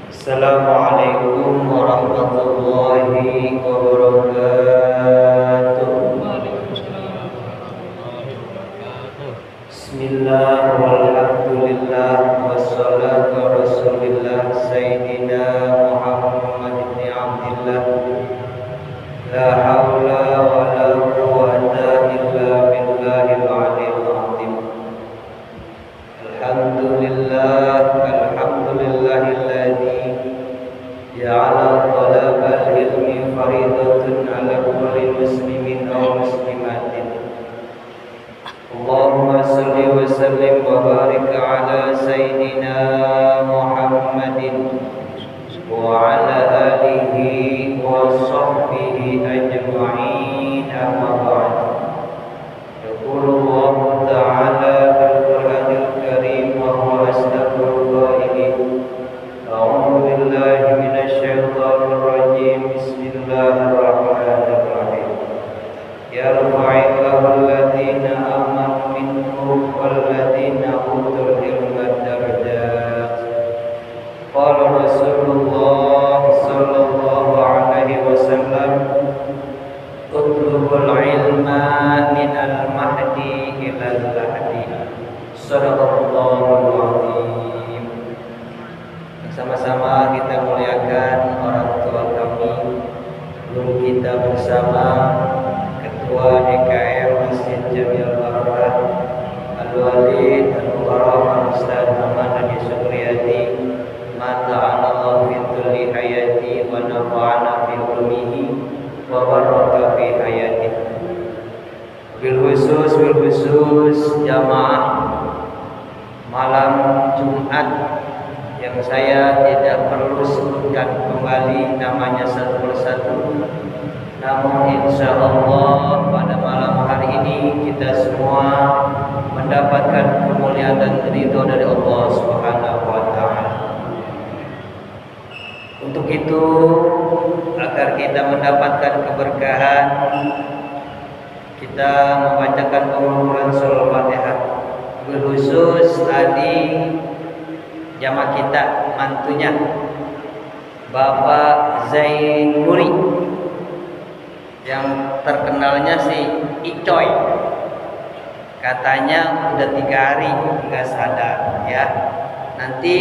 Assalamualaikum warahmatullahi wabarakatuh. Bismillah walhamdulillah wassalatu rasulillah Sayyidina Muhammad ibn Abdillah. La hawla wa la quwwata illa billahil aliyyil azim. Alhamdulillahilladzi ja'ala talabal ilmi faridatun 'ala kulli muslimin aw muslimatin. Allahumma shalli wa sallim wa barik 'ala sayyidina Muhammadin wa 'ala alihi wa sahbihi ajma'in, amma ba'd. Yaqulullahu ta'ala fil Qur'anil Karim wa huwa asdaqul qailin. A'udzu billahi minasy syaithanir rajim. Bismillahirrahmanirrahim. Yarfa'illahu alladziina aamanu minkum walladziina utul ilma darajat. Qala Rasulullah sallallahu alaihi wasallam, utlubul ilma minal mahdi ilal lahdi. Shadaqallahul azim. Sama-sama kita muliakan orang tua kami, guru kita bersama, Ketua DKM Masjid Jamil Barakah Al-Walid Al-Mukarram Ustaz Ahmad Haji Sukriyadi. Mata'anallahu fitulli hayati wa nafa'ana fi ulumihi wa baraka fi hayati. Bil khusus jamaah malam Jumat yang saya tidak perlu sebutkan kembali namanya satu persatu, namun insya Allah pada malam hari ini kita semua mendapatkan kemuliaan dan ridho dari Allah Subhanahu wa Ta'ala. Untuk itu, agar kita mendapatkan keberkahan, kita membacakan pengulangan surah Al-Fatihah. Khusus tadi jamaah kita mantunya Bapak Zain Nuri, yang terkenalnya si Icoy, katanya udah 3 hari nggak sadar ya. Nanti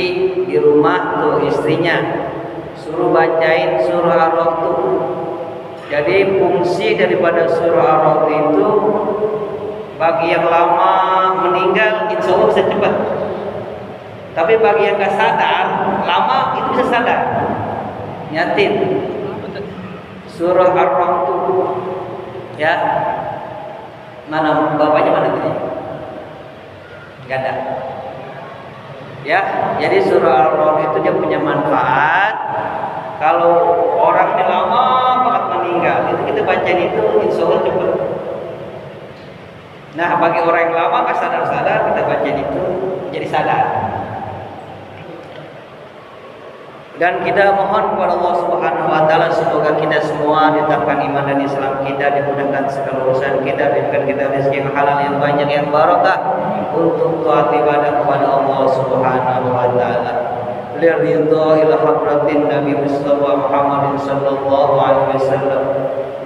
di rumah tuh istrinya suruh bacain surah Ar-Ra'd. Jadi fungsi daripada surah Ar-Ra'd itu bagi yang lama meninggal insya Allah bisa cepat. Tapi bagi yang gak sadar, lama itu bisa sadar. Nyatin surah Ar-Ra'd ya. Mana bapaknya mana tadi? Gak ada. Ya, jadi surah Ar-Ra'd itu dia punya manfaat. Kalau orang ini lama banget meninggal, itu kita bacain itu insya Allah cepat. Nah, bagi orang yang lama gak sadar-sadar, kita bacain itu jadi sadar. Dan kita mohon kepada Allah Subhanahu wa Ta'ala, semoga kita semua ditetapkan iman dan Islam kita, dimudahkan segala urusan kita, diberikan kita rezeki yang halal yang banyak yang barakah untuk taat ibadah kepada Allah Subhanahu wa Ta'ala. Liridha ila hadratin Nabi Mustafa Muhammad sallallahu alaihi wasallam,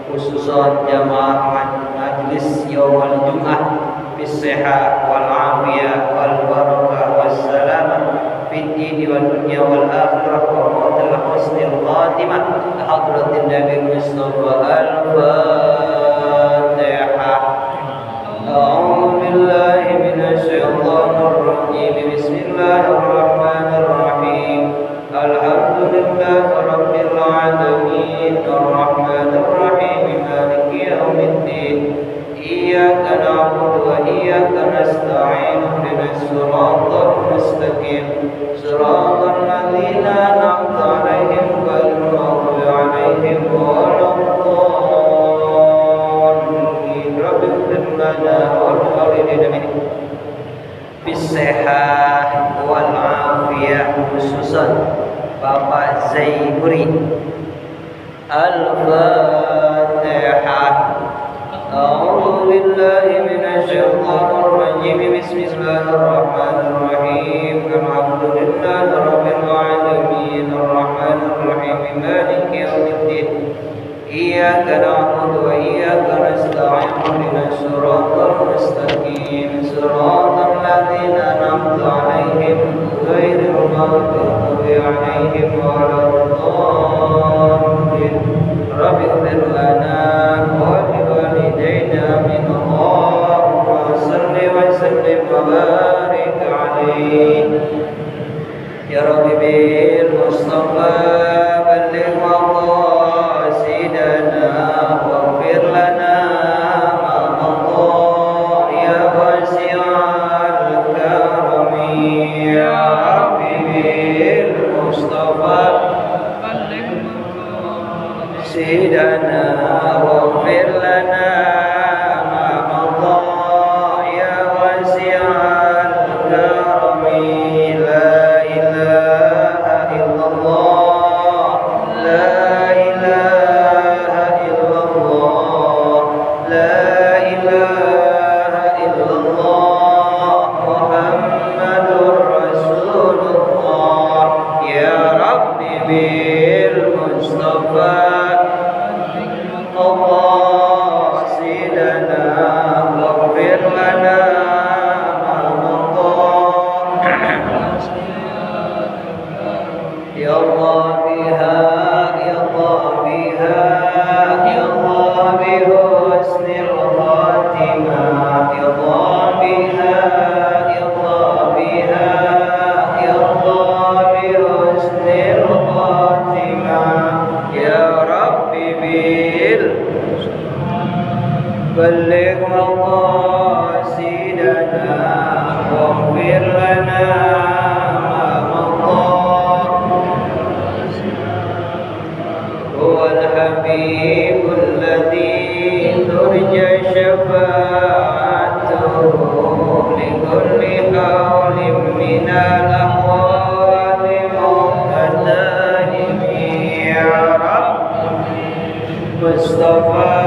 khususan jamaah majlis yaumul Jum'ah bis sihah wal afiyah wal barakah was salamah fid din wal dunya wal akhirah wa mautil husnil khatimah. Hadratin Nabi Mustafa al-Fatihah. A'udzu billahi minasy syaithanir rajim. Bismillahirrahmanirrahim. Alhamdulillahi rabbil alamin, arrahmanir rahim, maliki yaumiddin. Iyyaka na'budu wa iyyaka nasta'in. Ihdinas siratal mustaqim. Siratal ladzina an'amta 'alaihim ghairil maghdubi 'alaihim waladdallin. Rabbighfir lana wal walidayna bisihah wal afiyah, khususan Bapak Zainuri. Al-Fatihah. A'udzu billahi minasy syaithanir rajim. Bismillahirrahmanirrahim. Alhamdulillahirabbil alamin. Iyyaka na'budu wa iyyaka nasta'in ihdinas siratal mustaqim siratal ladzina an'amta 'alaihim ghairil maghdubi 'alaihim waladdallin. Rabbi ighfir lana wa liwalidayna amin. Allahumma shalli wa sallim wa barik 'alaihi. Ya Rabbi bil Mustafa balligh maqasidana waghfir lana ma madha ya wasi'al karami. Ya Rabbi bil Mustafa balligh maqasidana waghfir lana ma madha ya wasi'al karami. بلغ مقاصدنا واغفر لنا ما مضى. هو الحبيب الذي ترجى شفاعته لكل حول من الأحوال مقتدر. يا رب مصطفى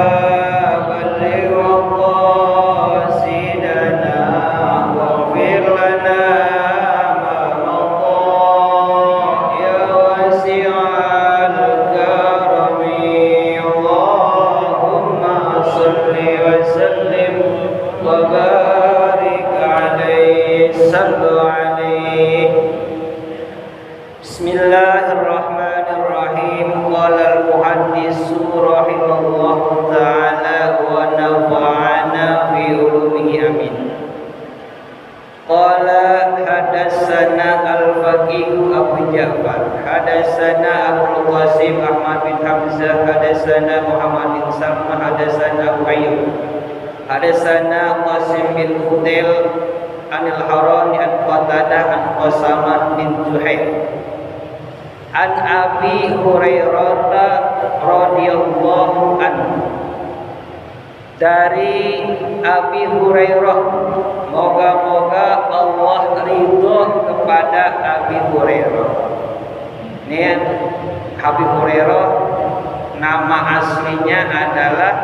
Bismillahirrahmanirrahim. Qala al-muhaddis rahimahullahu ta'ala wa nafa'ana fi ulumihi amin. Qala hadatsana al-faqih Abu Ja'far, hadatsana Abu Qasim Ahmad bin Hamzah, hadatsana Muhammad bin Salma, hadatsana Abu Ayyub, hadatsana Qasim bin Fudail anil Harani an Qatadah an Qasamah bin Zuhair an Abi Hurairah radhiyallahu anhu. Dari Abi Hurairah, moga-moga Allah ridho kepada Abi Hurairah. Ini Abi Hurairah nama aslinya adalah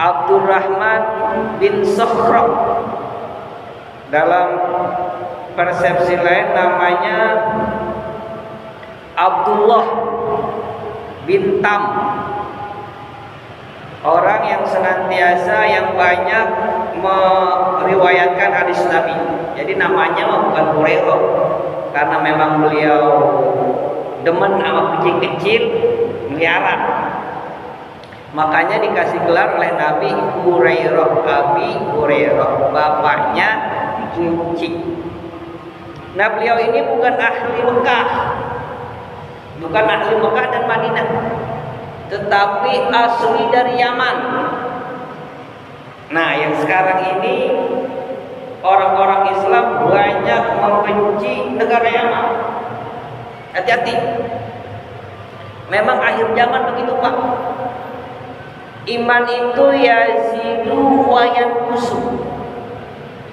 Abdurrahman bin Sakhrah. Dalam persepsi lain namanya Abdullah bin Tam, orang yang senantiasa yang banyak meriwayatkan hadis Nabi. Jadi namanya bukan Hurairah karena memang beliau demen sama kucing kecil melihara, makanya dikasih gelar oleh Nabi Hurairah, Abi Hurairah, bapaknya kucing. Nah, beliau ini bukan ahli Mekah, bukan ahli Mekah dan Madinah, tetapi asli dari Yaman. Nah, yang sekarang ini orang-orang Islam banyak membenci negara Yaman. Hati-hati. Memang akhir zaman begitu, Pak. Iman itu yazidu wa yanqusu.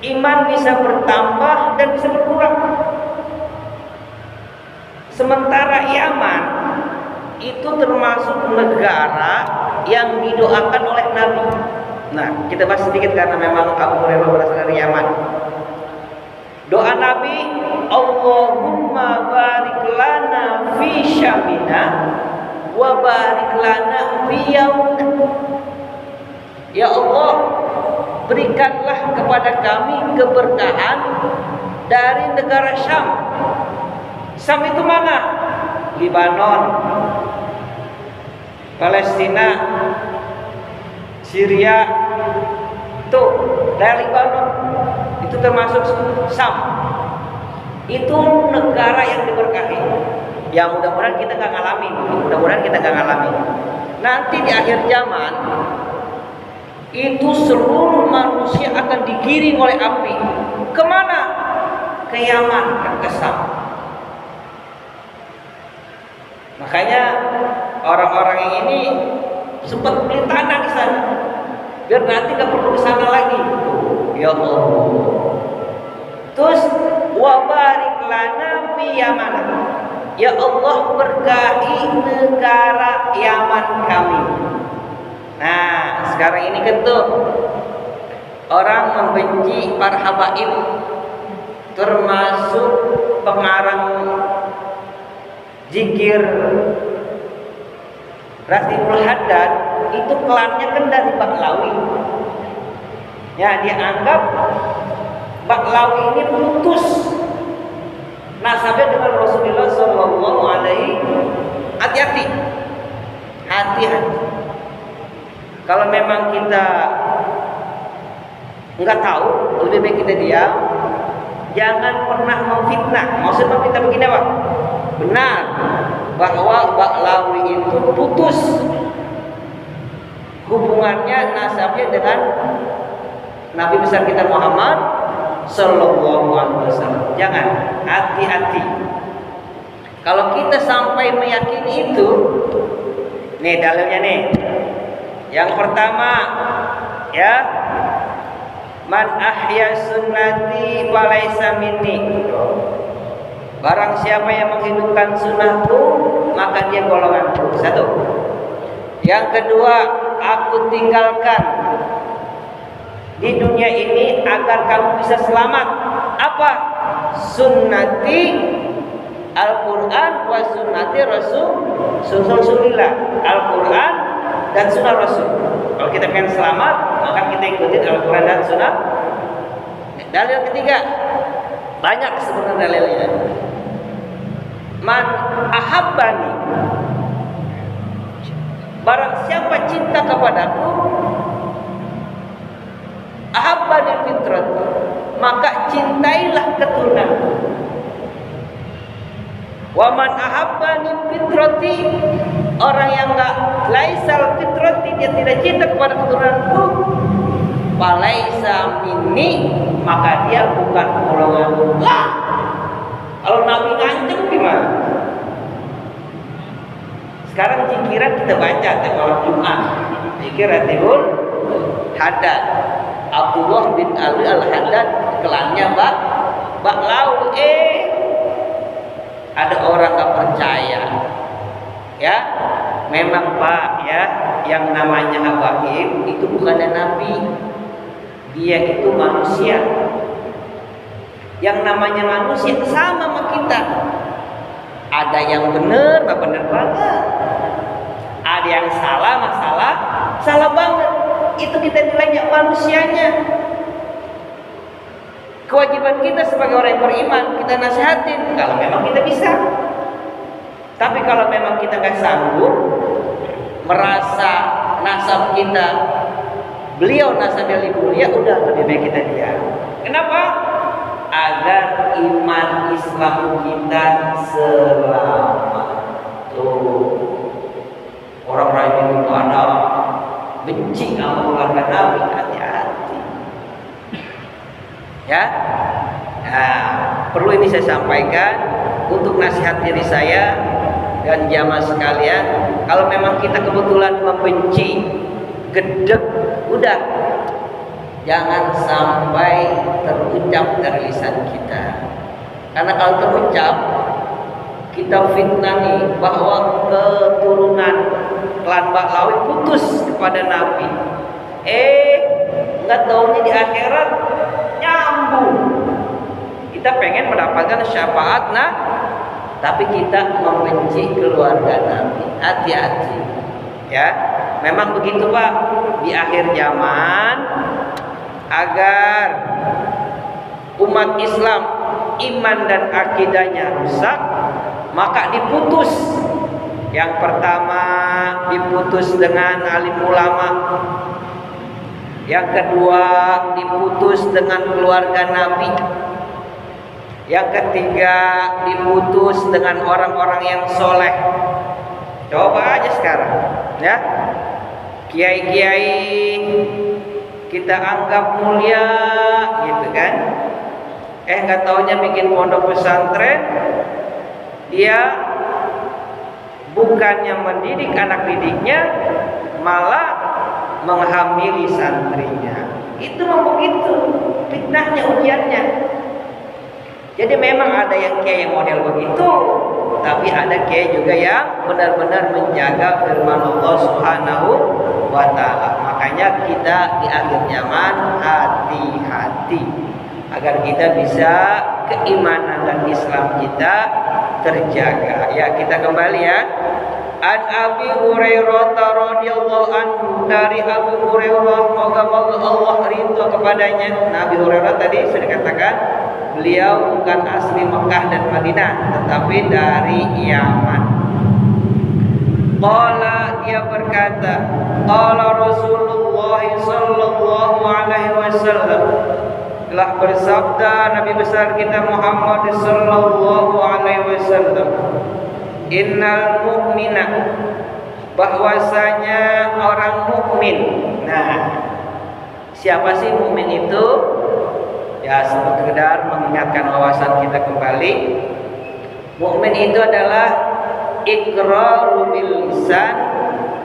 Iman bisa bertambah dan bisa berkurang. Sementara Yaman itu termasuk negara yang didoakan oleh Nabi. Nah, kita bahas sedikit karena memang Abu Hurairah berasal dari Yaman. Doa Nabi, Allahumma barik lana fi syamina wa barik lana fi yaumina. Ya Allah, berikanlah kepada kami keberkahan dari negara Syam. Syam itu mana? Lebanon, Palestina, Syria, tuh dari Lebanon itu termasuk Syam. Itu negara yang diberkahi. Ya mudah-mudahan kita nggak ngalamin. Nanti di akhir zaman itu seluruh manusia akan digiring oleh api. Kemana? Ke Yaman, ke Syam. Makanya orang-orang yang ini sempat beli tanah di sana, biar nanti nggak perlu ke sana lagi. Ya Allah. Terus wa barik lana fi Yaman. Ya Allah, berkahi negara Yaman kami. Nah, sekarang ini kan tuh orang membenci para habaib, termasuk pengarang zikir Rafiul Haddad, itu klannya kan dari Baklawi. Ya, dia anggap Baklawi ini putus nasabnya dengan Rasulullah Sallallahu Alaihi. Hati-hati. Kalau memang kita nggak tahu, lebih baik kita diam. Jangan pernah memfitnah. Maksudnya kita begini apa? Benar bahwa Baklawi itu putus hubungannya nasabnya dengan Nabi besar kita Muhammad Sallallahu Alaihi Wasallam. Jangan, hati-hati. Kalau kita sampai meyakini itu, nih dalilnya nih. Yang pertama, ya, man ahya sunnati falaysa minni. Barang siapa yang menghidupkan sunnahku, maka dia golonganku. Satu. Yang kedua, aku tinggalkan di dunia ini agar kamu bisa selamat. Apa? Sunnati Al-Quran wa sunnati Rasulullah. Al-Quran dan sunnah Rasul. Kalau kita pengen selamat, maka kita ikutin Al-Quran dan sunnah. Dalil ketiga, banyak sebenarnya dalilnya. Man ahabbani, barang siapa cinta kepadaku, ahabbani fitrat, maka cintailah keturunanku. Wa man ahabbani fitrati, orang yang enggak laisal fitrati, dia tidak cinta kepada keturunanku, falaisa minni, maka dia bukan golonganku. Lah, kalau Nabi ngancem gimana? Sekarang zikiran kita baca tiap malam Jumat. Zikir Rafiul Haddad. Abdullah bin Ali Al-Haddad, kelannya Baklawi. Ada orang gak percaya. Ya, memang Pak, ya, yang namanya habaib itu bukannya Nabi. Dia itu manusia. Yang namanya manusia sama kita. Ada yang benar, benar banget. Ada yang salah banget. Itu kita nilainya manusianya. Kewajiban kita sebagai orang yang beriman, kita nasihatin kalau memang kita bisa. Tapi kalau memang kita nggak sanggup, merasa nasab kita, beliau nasabnya lebih mulia, udah lebih baik kita diam. Kenapa? Agar iman Islam kita selamat. Tuh, orang-orang itu ada benci sama keluarga Nabi, hati-hati. Ya, nah, perlu ini saya sampaikan untuk nasihat diri saya dan jamaah sekalian. Kalau memang kita kebetulan membenci, gedek, udah, jangan sampai terucap dari lisan kita. Karena kalau terucap, kita fitnah nih bahwa keturunan klan Baklawi putus kepada Nabi. Nggak taunya di akhirat nyambung. Kita pengen mendapatkan syafaat tapi kita membenci keluarga Nabi. Hati-hati. Ya, memang begitu Pak. Di akhir zaman, agar umat Islam iman dan akidahnya rusak, maka diputus. Yang pertama diputus dengan alim ulama. Yang kedua diputus dengan keluarga Nabi. Yang ketiga diputus dengan orang-orang yang soleh. Coba aja sekarang, ya, kiai-kiai kita anggap mulia, gitu kan? Nggak taunya bikin pondok pesantren, dia bukannya mendidik anak didiknya, malah menghamili santrinya. Itu memang begitu fitnahnya, ujiannya. Jadi memang ada yang kiai model begitu, tapi ada kiai juga yang benar-benar menjaga firman Allah Subhanahu wa ta'ala. Makanya kita di akhir zaman hati-hati agar kita bisa keimanan dan Islam kita terjaga. Ya, kita kembali ya. An Abi Hurairah radhiyallahu anhu, dari Abu Hurairah, moga-moga Allah ridho kepadanya. Nabi Hurairah tadi sudah katakan beliau bukan asli Mekah dan Madinah, tetapi dari Yaman. Qala, dia berkata, qala Rasulullah sallallahu alaihi wasallam, telah bersabda Nabi besar kita Muhammad sallallahu alaihi wasallam, innal mu'mina, bahwasanya orang mukmin. Nah, siapa sih mukmin itu? Ya, sekedar mengingatkan wawasan kita kembali. Mukmin itu adalah iqraru bil lisan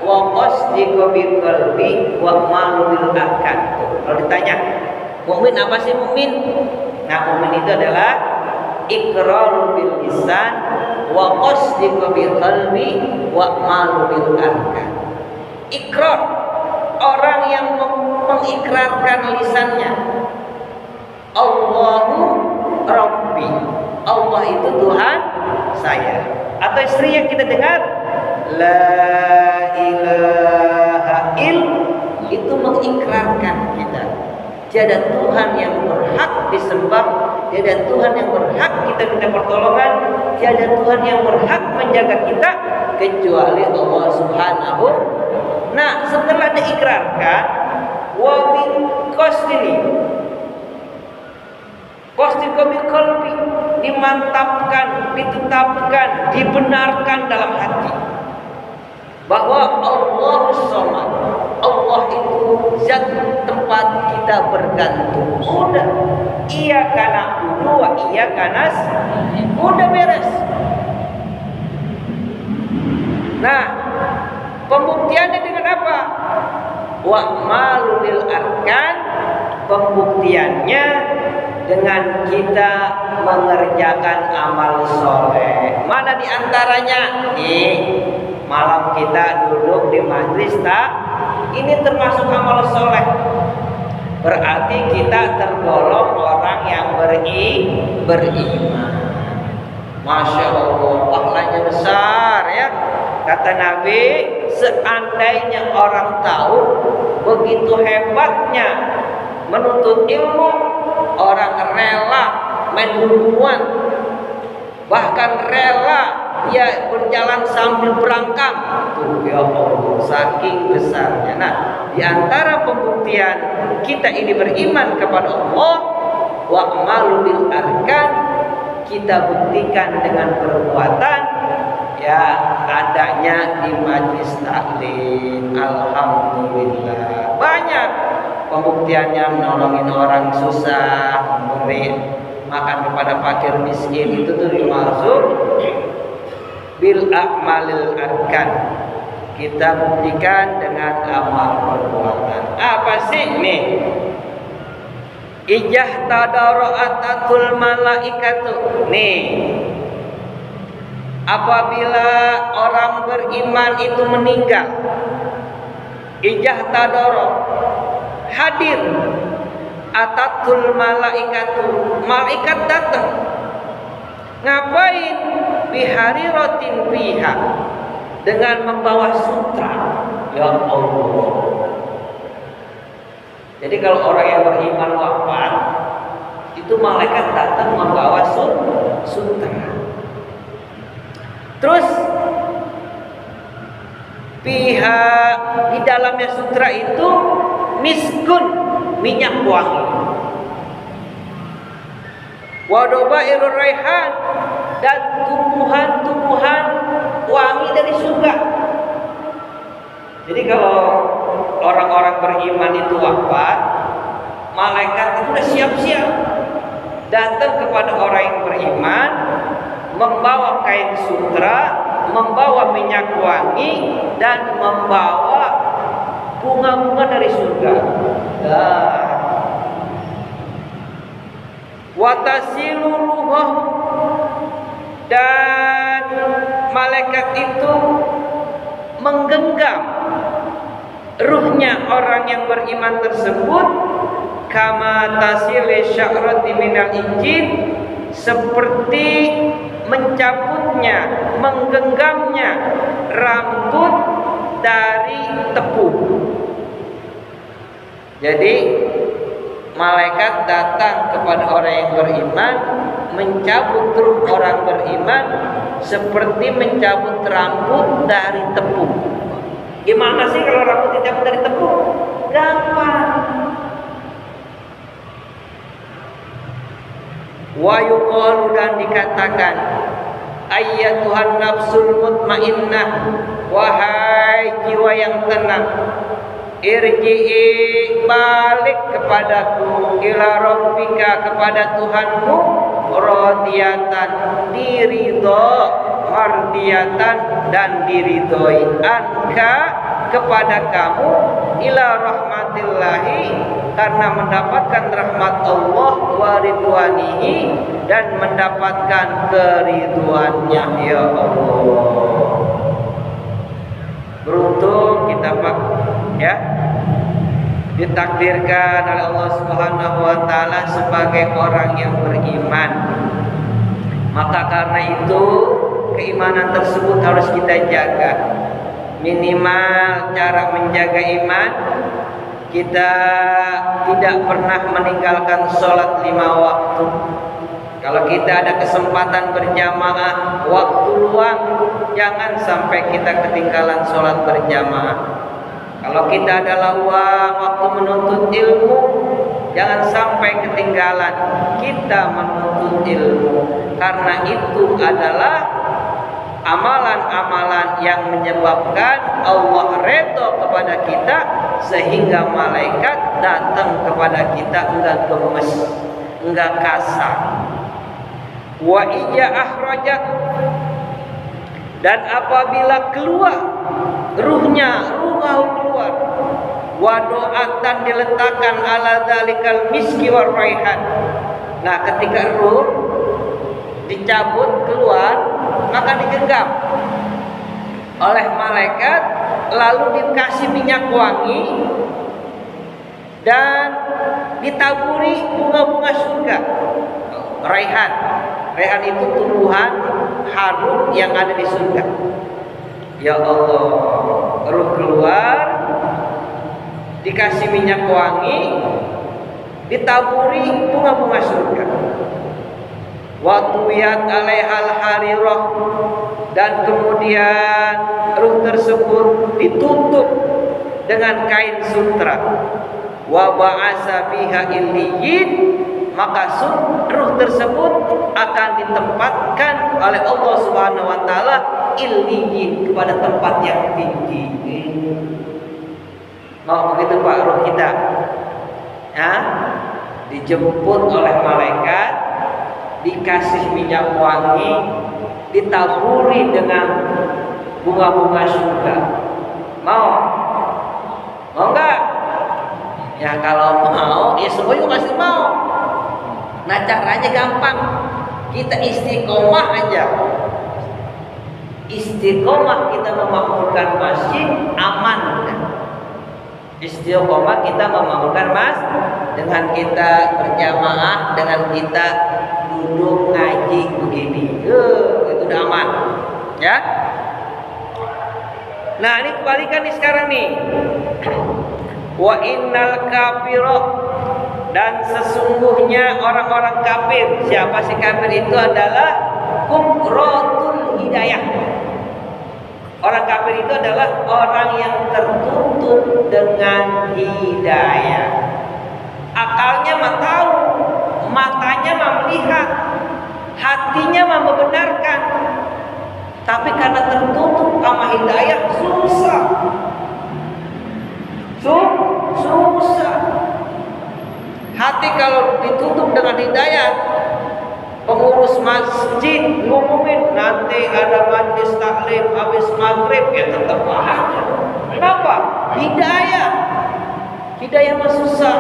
wa qasdiqu bil qalbi wa malu bil arkan. Kalau ditanya, mukmin apa sih mukmin? Nah, mukmin itu adalah iqraru bil lisan wa qasdiqu bil qalbi wa malu bil arkan. Ikrar, orang yang mengikrarkan lisannya, Allahu Rabbi, Allah itu Tuhan saya. Atau istri yang kita dengar, La ilaha il, itu mengikrarkan kita. Tiada Tuhan yang berhak disembah, tiada Tuhan yang berhak kita minta pertolongan, tiada Tuhan yang berhak menjaga kita kecuali Allah Subhanahu. Nah, setelah diikrarkan, wa bil qasdi, qasdiqu qalbi, dimantapkan, ditetapkan, dibenarkan dalam hati bahwa Allah Samad, Allah itu zat tempat kita bergantung. Udah, iya kana wa iya kanas, udah beres. Nah, pembuktiannya dengan apa? Wa malul arkan, pembuktiannya dengan kita mengerjakan amal soleh. Mana diantaranya? Nih, malam kita duduk di majlis tak? Ini termasuk amal soleh. Berarti kita tergolong orang yang beriman. Masya Allah, pahalanya besar ya. Kata Nabi, seandainya orang tahu begitu hebatnya menuntut ilmu, orang rela main bunuhan, bahkan rela dia berjalan sambil berangkang. Tuh ya Allah, saking besarnya. Nah, di antara pembuktian kita ini beriman kepada Allah, wa malu bil arkan, kita buktikan dengan perbuatan, ya, adanya di majlis taklim. Alhamdulillah, banyak pembuktiannya, menolongin orang susah, memberi makan kepada fakir miskin, itu tuh dimaksud bil a'malil arkan. Kita buktikan dengan amal perbuatan. Apa sih nih? Ijah tadara'atul malaikatu. Nih, apabila orang beriman itu meninggal, ijah tadara, hadir, atatul malaikatu, malaikat datang. Ngapain? bihariratin fiha, dengan membawa sutra. Ya Allah. Jadi kalau orang yang beriman wafat, itu malaikat datang membawa sutra. Terus pihak di dalamnya sutra itu miskun, minyak wangi. Wadobairur raihan, dan tumbuhan-tumbuhan wangi dari surga. Jadi kalau orang-orang beriman itu wafat, malaikat itu sudah siap-siap datang kepada orang yang beriman, membawa kain sutra, membawa minyak wangi, dan membawa bunga-bunga dari surga. Watasilu ruhah, dan malaikat itu menggenggam ruhnya orang yang beriman tersebut, kama tasili sya'rati minal injil, seperti mencabutnya, menggenggamnya rambut dari tepung. Jadi malaikat datang kepada orang yang beriman, mencabut ruh orang beriman seperti mencabut rambut dari tepung. Gimana sih kalau rambut dicabut dari tepung? Gampang. Wa yuqalu, dan dikatakan, ayyatuhan nafsul mutmainnah, wahai jiwa yang tenang, irji'i, balik kepadaku, ila rabbika, kepada Tuhanmu, radiyatan, diridho, mardiyatan, dan diridhoi, anka, kepada kamu, ila rahmatillahi, karena mendapatkan rahmat Allah, wa ridwanihi, dan mendapatkan keriduannya. Ya Allah, beruntung kita Pak, ya, ditakdirkan oleh Allah Subhanahu wa taala sebagai orang yang beriman. Maka karena itu keimanan tersebut harus kita jaga. Minimal cara menjaga iman, kita tidak pernah meninggalkan sholat 5 waktu. Kalau kita ada kesempatan berjamaah, waktu luang, jangan sampai kita ketinggalan sholat berjamaah. Kalau kita adalah waktu menuntut ilmu, jangan sampai ketinggalan kita menuntut ilmu, karena itu adalah amalan-amalan yang menyebabkan Allah redha kepada kita, sehingga malaikat datang kepada kita enggak gemes, enggak kasar. Wa ija akhrajat, dan apabila keluar ruhnya, keluar, wa do'atan, diletakkan ala dzalikal miski war raihan. Nah, ketika ruh dicabut keluar, maka digenggam oleh malaikat, lalu dikasih minyak wangi dan ditaburi bunga-bunga surga. Raihan itu tumbuhan harum yang ada di surga. Ya Allah, ruh keluar, dikasih minyak wangi, ditaburi bunga-bunga surga. Watuyat alaihal harirah, dan kemudian ruh tersebut ditutup dengan kain sutra. Wa ba'asa biha illiyin, maka ruh tersebut akan ditempatkan oleh Allah Subhanahu wa taala illiyin, kepada tempat yang tinggi. Mau begitu Pak ruh kita? Ya, dijemput oleh malaikat, dikasih minyak wangi, ditaburi dengan bunga-bunga surga. Mau enggak? Ya kalau mau, ya semua juga pasti mau. Nah caranya gampang, kita istiqomah aja. Istiqomah kita memakmurkan masjid, aman. Istiqomah kita memakmurkan masjid dengan kita berjamaah, dengan kita duduk ngaji begini, itu udah aman. Ya. Nah, ini kebalikan nih sekarang nih. Wa innal kafira, dan sesungguhnya orang-orang kafir. Siapa sih kafir itu? Adalah kufratul hidayah. Orang kafir itu adalah orang yang tertutup dengan hidayah. Akalnya mah tahu, matanya mah melihat, hatinya mah membenarkan, tapi karena tertutup sama hidayah susah. Susah. Hati kalau ditutup dengan hidayah, pengurus masjid ngumumin nanti ada majlis taklim habis maghrib, ya tetap aja. Kenapa? Hidayah mah susah.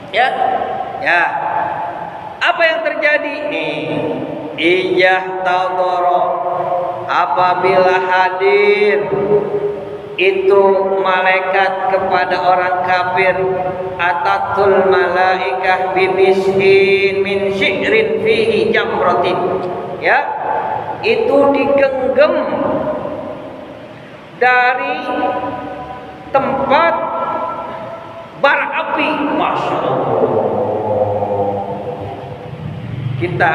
Ya. Apa yang terjadi? Nih, ijah taudoro, apabila hadir itu malaikat kepada orang kafir, atatul malaikah bibishin min syi'rin fihi jamratin, ya, itu digenggam dari tempat bara api. Masya Allah. Kita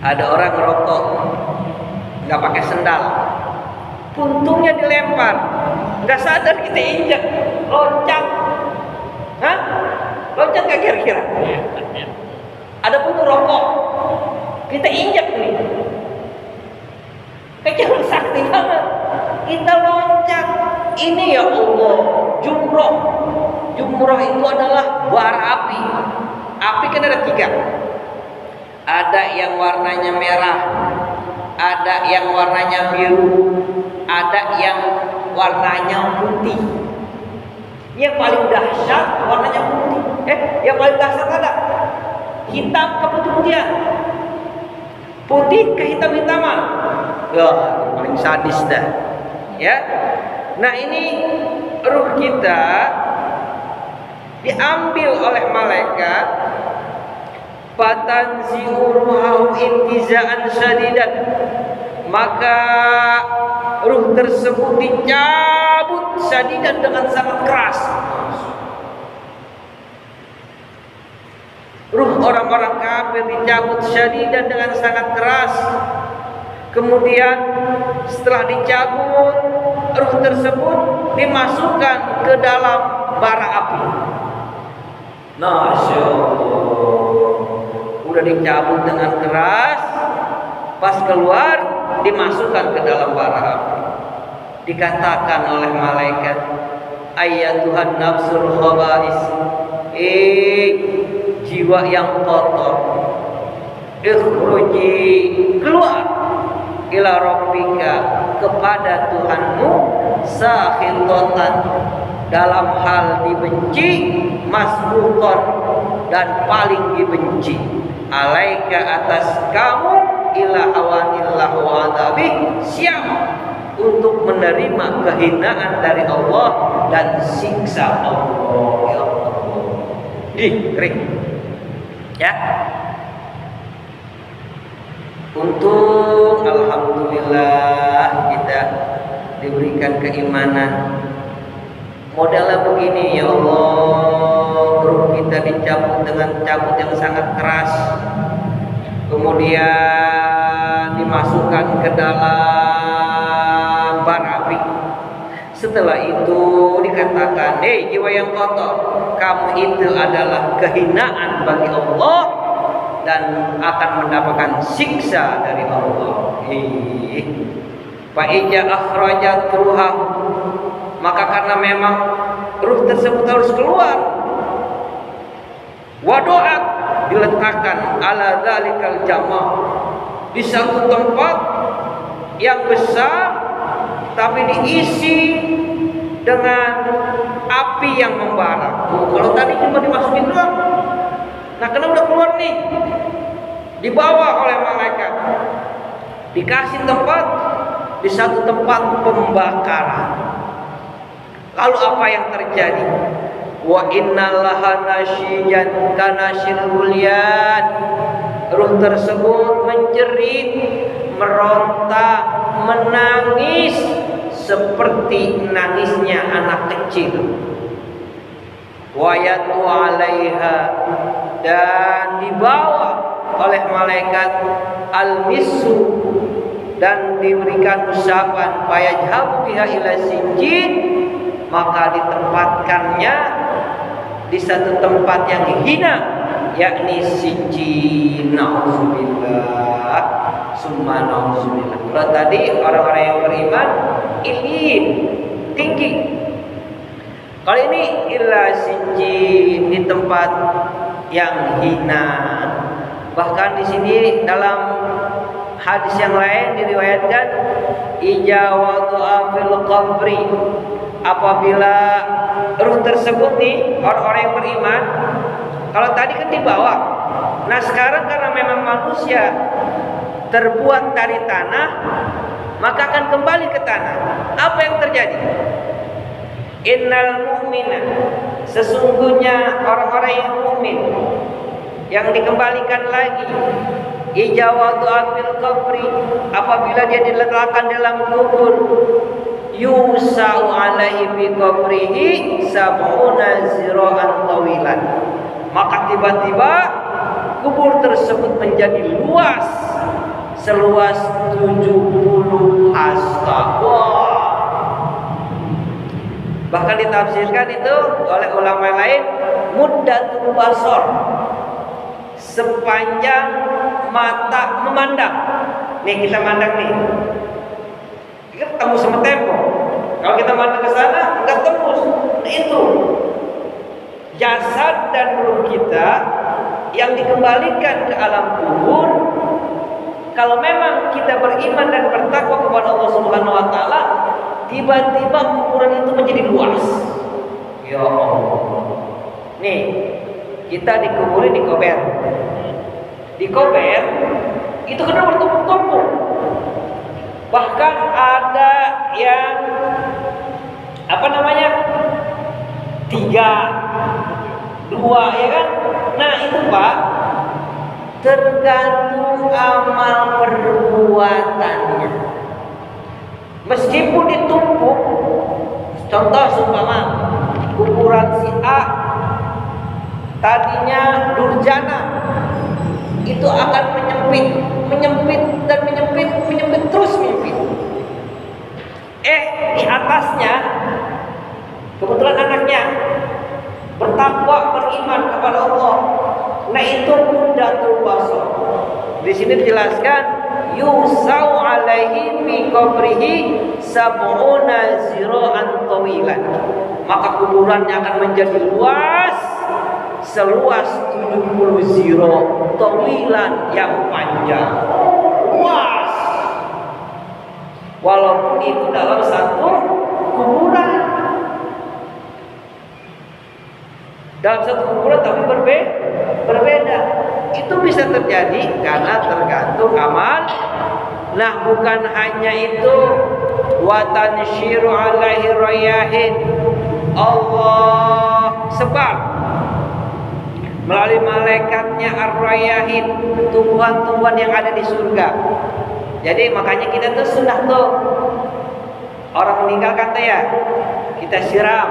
ada orang ngerokok nggak pakai sendal, puntungnya dilempar, nggak sadar kita injak, loncat. Loncat nggak kira-kira? Ada puntung rokok, kita injak nih, kecil sakti banget, kita loncat. Ini ya Allah, jumroh itu adalah bara api. Api kan ada 3, ada yang warnanya merah, ada yang warnanya biru, ada yang warnanya putih. Yang paling dahsyat warnanya putih. Yang paling dahsyat ada hitam ke putih-putihan, putih ke hitam-hitaman. Yang paling sadis dah. Ya. Nah, ini ruh kita diambil oleh malaikat, fatanzi'u ruhahu intiza'an syadidan, maka ruh tersebut dicabut syadidan dengan sangat keras. Ruh orang-orang kafir dicabut syadidan dengan sangat keras. Kemudian setelah dicabut, ruh tersebut dimasukkan ke dalam bara api. Masya Allah. Udah dicabut dengan keras, pas keluar dimasukkan ke dalam bara api. Dikatakan oleh malaikat, ayyatuhan nafsul khaba'is, jiwa yang kotor, ikhruji, keluar, ila rabbika, kepada Tuhanmu, sakhitotan, dalam hal dibenci, masbuton, dan paling dibenci, alaika, atas kamu, ila awanillah wa adabih, siap untuk menerima kehinaan dari Allah dan siksa Allah. Ya Allah. Kering. Ya. Untung alhamdulillah kita diberikan keimanan. Modelnya begini, ya Allah, ruh kita dicabut dengan cabut yang sangat keras, kemudian dimasukkan ke dalam bara api. Setelah itu dikatakan, jiwa yang kotor, kamu itu adalah kehinaan bagi Allah dan akan mendapatkan siksa dari Allah. Fa ija akhrajat ruha, maka karena memang ruh tersebut harus keluar, wadoat, diletakkan ala dzalikal jama', di satu tempat yang besar tapi diisi dengan api yang membara. Kalau tadi cuma dimasukin doang, nah karena udah keluar nih, dibawa oleh malaikat, dikasih tempat di satu tempat pembakaran. Lalu apa yang terjadi? Wa innallaha nasyiyan kanasyil bulyan, ruh tersebut menjerit, meronta, menangis seperti nangisnya anak kecil. Wa yatlu 'alaiha, dan dibawa oleh malaikat al-misu, dan diberikan usapan fayajhabu biha ila sijjin, maka ditempatkannya di satu tempat yang hina, yakni sijjin. Nauzubillah, summa nauzubillah. Kalau tadi orang-orang yang beriman ilin, tinggi. Kalau ini ila sijjin, di tempat yang hina. Bahkan di sini dalam hadis yang lain diriwayatkan ijawatu fil qabri, apabila ruh tersebut nih orang-orang yang beriman, kalau tadi kan dibawa, nah sekarang karena memang manusia terbuat dari tanah, maka akan kembali ke tanah. Apa yang terjadi? Innal mu'mina, sesungguhnya orang-orang yang mukmin yang dikembalikan lagi, ijawatu fil qabri, apabila dia diletakkan dalam kubur, yusau alaihi bi qabrihi sab'una zira'an tawilan, maka tiba-tiba kubur tersebut menjadi luas, seluas 70 hasta. Wah. Bahkan ditafsirkan itu oleh ulama lain muddatul basar, sepanjang mata memandang. Nih kita mandang nih, kita ketemu sama tembok. Kalau kita mandang ke sana, nggak tembus. Nah itu jasad dan ruh kita yang dikembalikan ke alam kubur. Kalau memang kita beriman dan bertakwa kepada Allah Subhanahu Wa Taala, tiba-tiba kuburan itu menjadi luas. Ya Allah. Nih kita dikuburin di kober. Di kober itu kena bertumpuk-tumpuk. Bahkan ada yang 3, 2, ya kan? Nah itu Pak, tergantung amal perbuatannya. Meskipun ditumpuk, contoh seumpama kuburan si A tadinya durjana, itu akan menyempit terus menyempit. Di atasnya kebetulan anaknya bertakwa, beriman kepada Allah. Nah itu muddatul basar. Di sini dijelaskan yusau alaihi fi qabrihi sab'una zira'an tawilan, maka kuburannya akan menjadi luas, seluas 70 ziro tawilan, yang panjang, luas. Walaupun itu dalam satu kuburan, tapi berbeda. Itu bisa terjadi karena tergantung amal. Nah bukan hanya itu, wa tansyiru alaihi rayahin, Allah sebar melalui malaikatnya ar-rayahin, tumbuhan-tumbuhan yang ada di surga. Jadi makanya kita tuh sunnah tuh, orang meninggal kata ya, kita siram,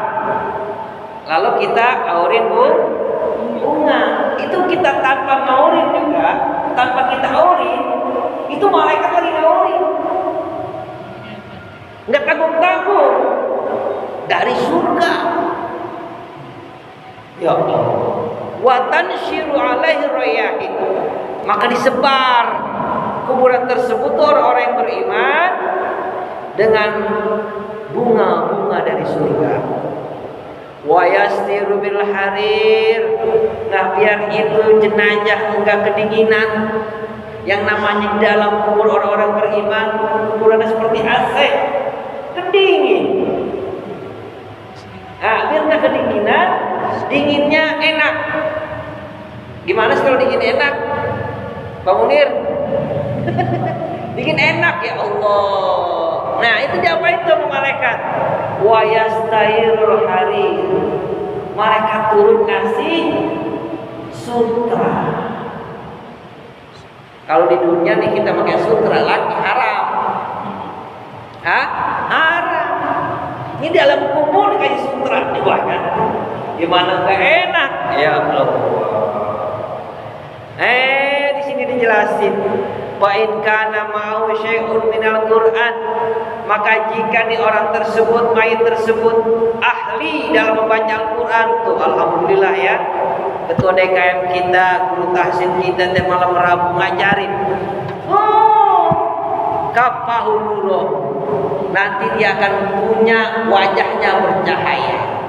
lalu kita aurin bunga. Itu kita tanpa ngaurin juga, tanpa kita aurin, itu malaikat lagi ngaurin. Nggak tanggung-tanggung, dari surga. Ya Allah. Wa tansyiru alaihi rayahin, maka disebar kuburan tersebut orang-orang yang beriman dengan bunga-bunga dari surga. Wa yastiru bil harir, nah biar itu jenazah enggak kedinginan. Yang namanya di dalam kubur orang-orang beriman, kuburannya seperti AC, kedingin. Nah biar enggak kedinginan, dinginnya enak. Gimana sih kalau dingin enak, Pak Munir? Dingin enak ya Allah. Nah itu diapain tuh malaikat? Wa yastairul harir, malaikat turun ngasih sutra. Kalau di dunia nih kita pakai sutra laki haram. Hah? Haram. Ini dalam kubur kayak sutra dibuatkan. Gimana nggak enak? Ya Allah. Di sini dijelasin. Wa in kana ma'u syai'un minal Qur'an, maka jika nih orang tersebut, mayit tersebut ahli dalam membaca Al-Qur'an, tuh alhamdulillah ya. Ketua DKM kita, guru tahsin kita teh malam Rabu ngajarin. Kapahuluro. Nanti dia akan punya wajahnya bercahaya.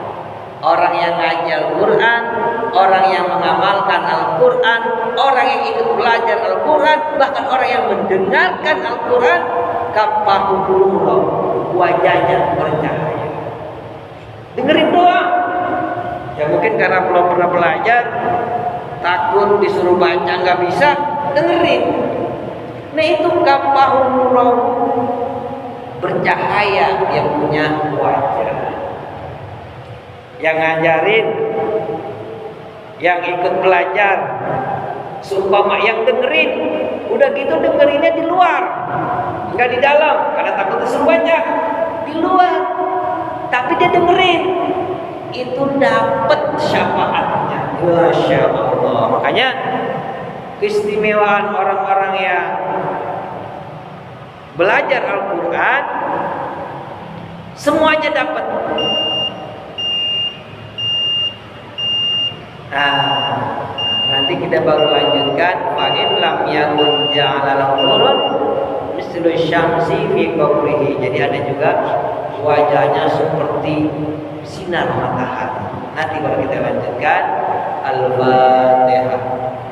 Orang yang ngaji Al-Quran, orang yang mengamalkan Al-Quran, orang yang ikut belajar Al-Quran, bahkan orang yang mendengarkan Al-Quran, kapahuluro, wajahnya bercahaya. Dengerin doang. Ya mungkin karena belum pernah belajar, takut disuruh baca nggak bisa, dengerin. Nah itu kapahuluro, bercahaya, dia punya wajah. Yang ngajarin, yang ikut belajar, seumpama yang dengerin, udah gitu dengerinnya di luar, nggak di dalam, karena takut disuruh baca, di luar. Tapi dia dengerin, itu dapat syafaatnya. Masya Allah. Makanya keistimewaan orang-orang yang belajar Al-Quran, semuanya dapat. Nanti kita baru lanjutkan. Fa in lam yakun ja'ala lahu nurun mislu syamsi fi qabrihi. Jadi ada juga wajahnya seperti sinar matahari. Nanti baru kita lanjutkan. Al-Fatihah.